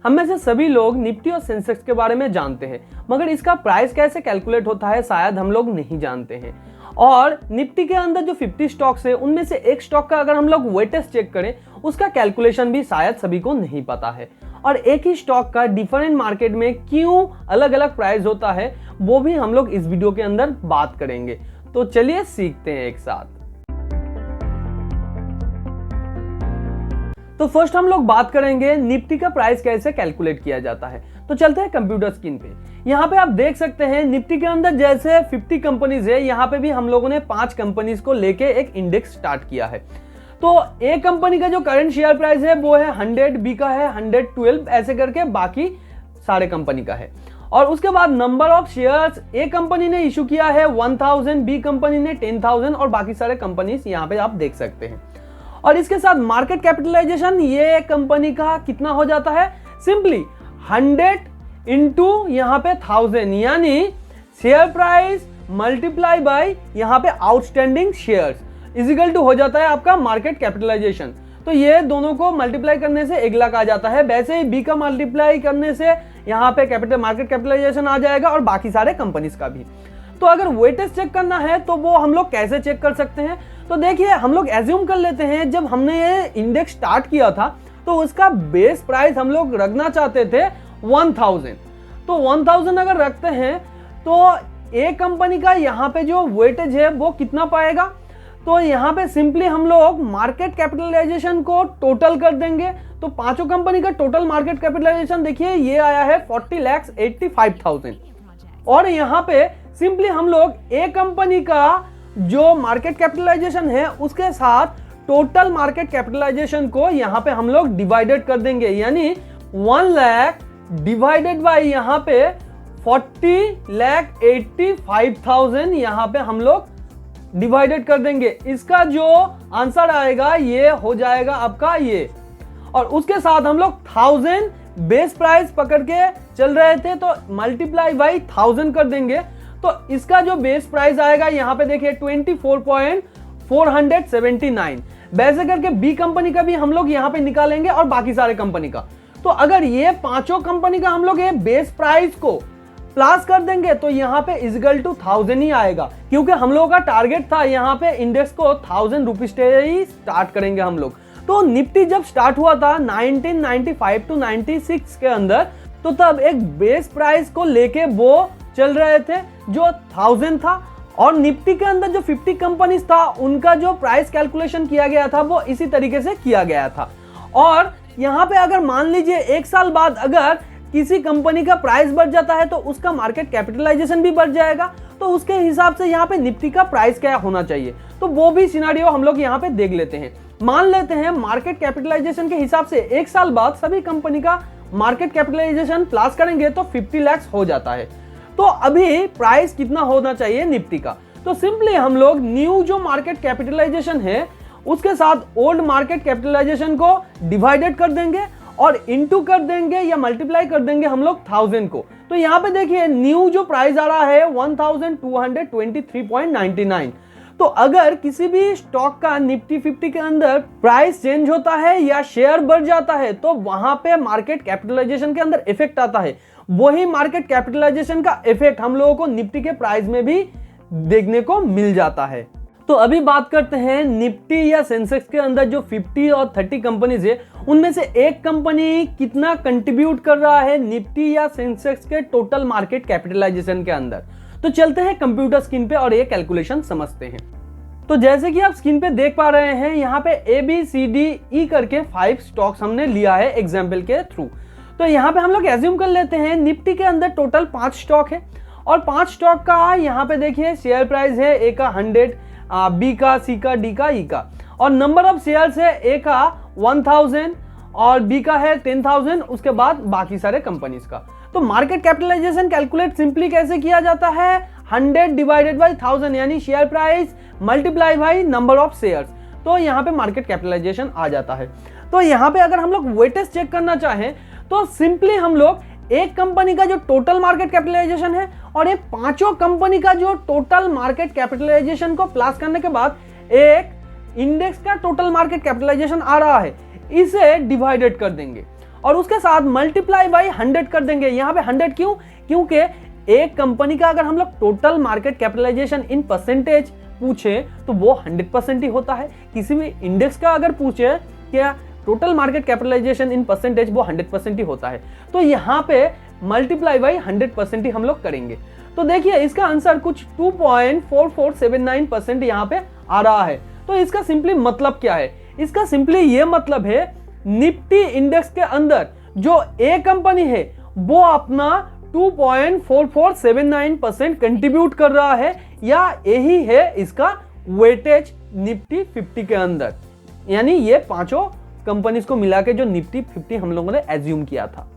हम में से सभी लोग निफ्टी और सेंसेक्स के बारे में जानते हैं, मगर इसका प्राइस कैसे कैलकुलेट होता है शायद हम लोग नहीं जानते हैं। और निफ्टी के अंदर जो 50 स्टॉक्स है उनमें से एक स्टॉक का अगर हम लोग वेटेज चेक करें उसका कैलकुलेशन भी शायद सभी को नहीं पता है। और एक ही स्टॉक का डिफरेंट मार्केट में क्यों अलग अलग प्राइस होता है वो भी हम लोग इस वीडियो के अंदर बात करेंगे। तो चलिए सीखते हैं एक साथ। तो फर्स्ट हम लोग बात करेंगे निफ्टी का प्राइस कैसे कैलकुलेट किया जाता है। तो चलते हैं कंप्यूटर स्क्रीन पे। यहाँ पे आप देख सकते हैं निफ्टी के अंदर जैसे 50 कंपनीज है, यहाँ पे भी हम लोगों ने 5 कंपनीज को लेके एक इंडेक्स स्टार्ट किया है। तो ए कंपनी का जो करंट शेयर प्राइस है वो है 100, बी का है 112, ऐसे करके बाकी सारे कंपनी का है। और उसके बाद number of shares A company ने इशू किया है 1000, बी कंपनी ने 10,000 और बाकी सारे कंपनीज यहाँ पे आप देख सकते हैं। और इसके साथ मार्केट कैपिटलाइजेशन ये कंपनी का कितना हो जाता है, सिंपली 100 इंटू यहाँ पे 1000, यानी शेयर प्राइस मल्टीप्लाई बाय यहाँ पे आउटस्टैंडिंग शेयर्स इजिकल टू हो जाता है आपका मार्केट कैपिटलाइजेशन। तो ये दोनों को मल्टीप्लाई करने से 1 लाख आ जाता है। वैसे ही बी का मल्टीप्लाई करने से यहाँ पे मार्केट कैपिटलाइजेशन आ जाएगा और बाकी सारे कंपनीज का भी। तो अगर वेटेज चेक करना है तो वो हम लोग कैसे चेक कर सकते हैं, तो देखिए हम लोग एज्यूम कर लेते हैं जब हमने ये इंडेक्स स्टार्ट किया था तो उसका बेस प्राइस हम लोग रखना चाहते थे 1000। तो 1000 अगर रखते हैं तो ए कंपनी का यहाँ पे जो वेटेज है वो कितना पाएगा, तो यहाँ पे सिंपली हम लोग मार्केट कैपिटलाइजेशन को टोटल कर देंगे। तो पांचों कंपनी का टोटल मार्केट कैपिटलाइजेशन देखिए ये आया है 40,85,000। और यहाँ पे सिंपली हम लोग ए कंपनी का जो मार्केट कैपिटलाइजेशन है उसके साथ टोटल मार्केट कैपिटलाइजेशन को यहाँ पे हम लोग डिवाइडेड कर देंगे, यानी 1 लाख डिवाइडेड बाय यहाँ पे 40,85,000 यहाँ पे हम लोग डिवाइडेड कर देंगे। इसका जो आंसर आएगा ये हो जाएगा आपका ये। और उसके साथ हम लोग 1000 बेस प्राइस पकड़ के चल रहे थे तो मल्टीप्लाई बाई 1000 कर देंगे। तो इसका जो बेस प्राइस आएगा यहाँ पे देखिए 24.479। वैसे करके बी कंपनी का भी हम लोग यहाँ पे निकालेंगे और बाकी सारे कंपनी का। तो अगर ये पांचों कंपनी का हम लोग ये बेस प्राइस को प्लस कर देंगे तो यहाँ पे इजिकल टू 1000 ही आएगा, क्योंकि हम लोगों का टारगेट था यहाँ पे इंडेक्स को 1000 रुपीज से ही स्टार्ट करेंगे हम लोग। तो निफ्टी जब स्टार्ट हुआ था 1995 टू 96 के अंदर, तो तब एक बेस प्राइस को लेके वो चल रहे थे जो 1000 था। और निफ्टी के अंदर जो 50 कंपनीज था उनका जो प्राइस कैलकुलेशन किया गया था वो इसी तरीके से किया गया था। और यहाँ पे अगर मान लीजिए 1 साल बाद अगर किसी कंपनी का प्राइस बढ़ जाता है तो उसका मार्केट कैपिटलाइजेशन भी बढ़ जाएगा, तो उसके हिसाब से यहाँ पे निफ्टी का प्राइस क्या होना चाहिए, तो वो भी सिनेरियो हम लोग यहाँ पे देख लेते हैं। मान लेते हैं मार्केट कैपिटलाइजेशन के हिसाब से 1 साल बाद सभी कंपनी का मार्केट कैपिटलाइजेशन प्लस करेंगे तो 50 लाख हो जाता है। तो अभी प्राइस कितना होना चाहिए निफ्टी का, तो सिंपली हम लोग न्यू जो मार्केट कैपिटलाइजेशन है उसके साथ ओल्ड मार्केट कैपिटलाइजेशन को डिवाइडेड कर देंगे और इनटू कर देंगे या मल्टीप्लाई कर देंगे हम लोग 1000 को। तो यहाँ पे देखिए न्यू जो प्राइस आ रहा है 1223.99। तो अगर किसी भी स्टॉक का निफ्टी 50 के अंदर प्राइस चेंज होता है या शेयर बढ़ जाता है तो वहां पे मार्केट कैपिटलाइजेशन के अंदर इफेक्ट आता है। वही मार्केट कैपिटलाइजेशन का इफेक्ट हम लोगों को निफ्टी के प्राइस में भी देखने को मिल जाता है। तो अभी बात करते हैं निफ्टी या सेंसेक्स के अंदर जो 50 और 30 कंपनीज है उनमें से एक कंपनी कितना कंट्रीब्यूट कर रहा है निफ्टी या सेंसेक्स के टोटल मार्केट कैपिटलाइजेशन के अंदर। तो चलते हैं कंप्यूटर स्क्रीन पे और ये कैलकुलेशन समझते हैं। तो जैसे कि आप स्क्रीन पे देख पा रहे हैं यहाँ पे ABCDE करके 5 स्टॉक्स हमने लिया है एग्जाम्पल के थ्रू। तो यहाँ पे हम लोग एज्यूम कर लेते हैं निफ्टी के अंदर टोटल 5 स्टॉक है और 5 स्टॉक का यहाँ पे देखिए शेयर प्राइस है ए का 100, बी का, सी का, डी का, ई का, और नंबर ऑफ शेयर्स है ए का 1000 और बी का है 10,000, उसके बाद बाकी सारे कंपनीज का। तो मार्केट कैपिटलाइजेशन कैलकुलेट सिंपली कैसे किया जाता है, 100 डिवाइडेड बाई 1000 यानी share price multiply by number of shares. तो यहाँ पे मार्केट कैपिटलाइजेशन आ जाता है। तो यहाँ पे अगर हम लोग वेटेज चेक करना चाहें तो सिंपली हम लोग एक कंपनी का जो टोटल मार्केट कैपिटलाइजेशन है और ये पांचों कंपनी का जो टोटल मार्केट कैपिटलाइजेशन को प्लस करने के बाद एक इंडेक्स का टोटल मार्केट कैपिटलाइजेशन आ रहा है, इसे डिवाइडेड कर देंगे और उसके साथ मल्टीप्लाई बाई 100 कर देंगे। यहाँ पे 100 क्यों? क्योंकि एक कंपनी का अगर हम लोग total market capitalisation in percentage पूछे तो वो 100% ही होता है। किसी भी इंडेक्स का अगर पूछे क्या total market capitalisation in percentage, वो 100% ही होता है। तो यहाँ पे मल्टीप्लाई बाई 100% ही हम लोग करेंगे। तो देखिए इसका आंसर कुछ 2.4479% यहाँ पे आ रहा है। तो इसका सिंपली मतलब क्या है? इसका सिंपली ये मतलब है निफ्टी इंडेक्स के अंदर जो ए कंपनी है वो अपना 2.4479% कंट्रीब्यूट कर रहा है, या यही है इसका वेटेज निफ्टी 50 के अंदर। यानी ये पांचों कंपनीज को मिला के जो निफ्टी 50 हम लोगों ने एज्यूम किया था।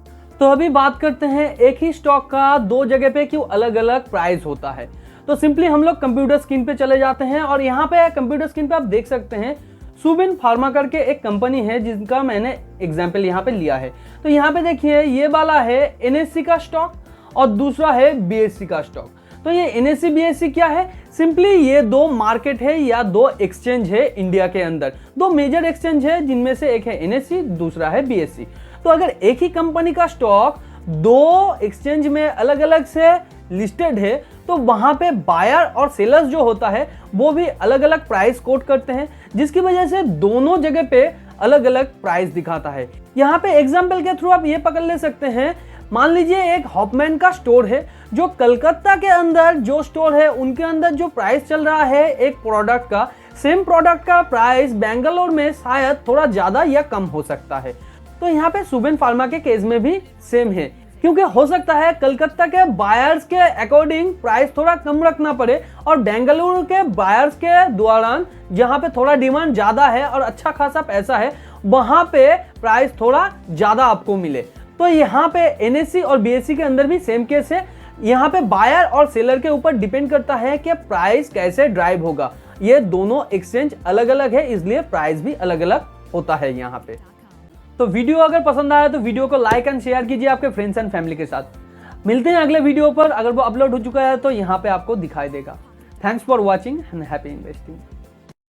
तो अभी बात करते हैं एक ही स्टॉक का दो जगह पे क्यों अलग अलग प्राइस होता है। तो सिंपली हम लोग कंप्यूटर स्क्रीन पे चले जाते हैं और यहाँ पे कंप्यूटर स्क्रीन पे आप देख सकते हैं सुबिन फार्मा करके एक कंपनी है जिनका मैंने एग्जाम्पल यहाँ पे लिया है। तो यहाँ पे देखिए ये वाला है एनएससी का स्टॉक और दूसरा है बीएससी का स्टॉक। तो ये एनएससी बीएससी क्या है? सिंपली ये दो मार्केट है या दो एक्सचेंज है इंडिया के अंदर, दो मेजर एक्सचेंज है जिनमें से एक है एनएससी, दूसरा है बीएससी। तो अगर एक ही कंपनी का स्टॉक दो एक्सचेंज में अलग अलग से लिस्टेड है तो वहां पे बायर और सेलर्स जो होता है वो भी अलग अलग प्राइस कोट करते हैं, जिसकी वजह से दोनों जगह पे अलग अलग प्राइस दिखाता है। यहाँ पे एग्जाम्पल के थ्रू आप ये पकड़ ले सकते हैं, मान लीजिए एक हॉपमैन का स्टोर है जो कलकत्ता के अंदर जो स्टोर है उनके अंदर जो प्राइस चल रहा है एक प्रोडक्ट का, सेम प्रोडक्ट का प्राइस बेंगलोर में शायद थोड़ा ज्यादा या कम हो सकता है। तो यहाँ पे सुबिन फार्मा के केस में भी सेम है, क्योंकि हो सकता है कलकत्ता के बायर्स के अकॉर्डिंग प्राइस थोड़ा कम रखना पड़े और बेंगलुरु के बायर्स के दौरान जहां पे थोड़ा डिमांड ज्यादा है और अच्छा खासा पैसा है वहां पे प्राइस थोड़ा ज्यादा आपको मिले। तो यहाँ पे एनएससी और बीएससी के अंदर भी सेम केस है। यहाँ पे बायर और सेलर के ऊपर डिपेंड करता है कि प्राइस कैसे ड्राइव होगा। ये दोनों एक्सचेंज अलग अलग है, इसलिए प्राइस भी अलग अलग होता है यहाँ पे। तो वीडियो अगर पसंद आया तो वीडियो को लाइक एंड शेयर कीजिए आपके फ्रेंड्स एंड फैमिली के साथ। मिलते हैं अगले वीडियो पर, अगर वो अपलोड हो चुका है तो यहाँ पे आपको दिखाई देगा। Thanks for watching and happy investing.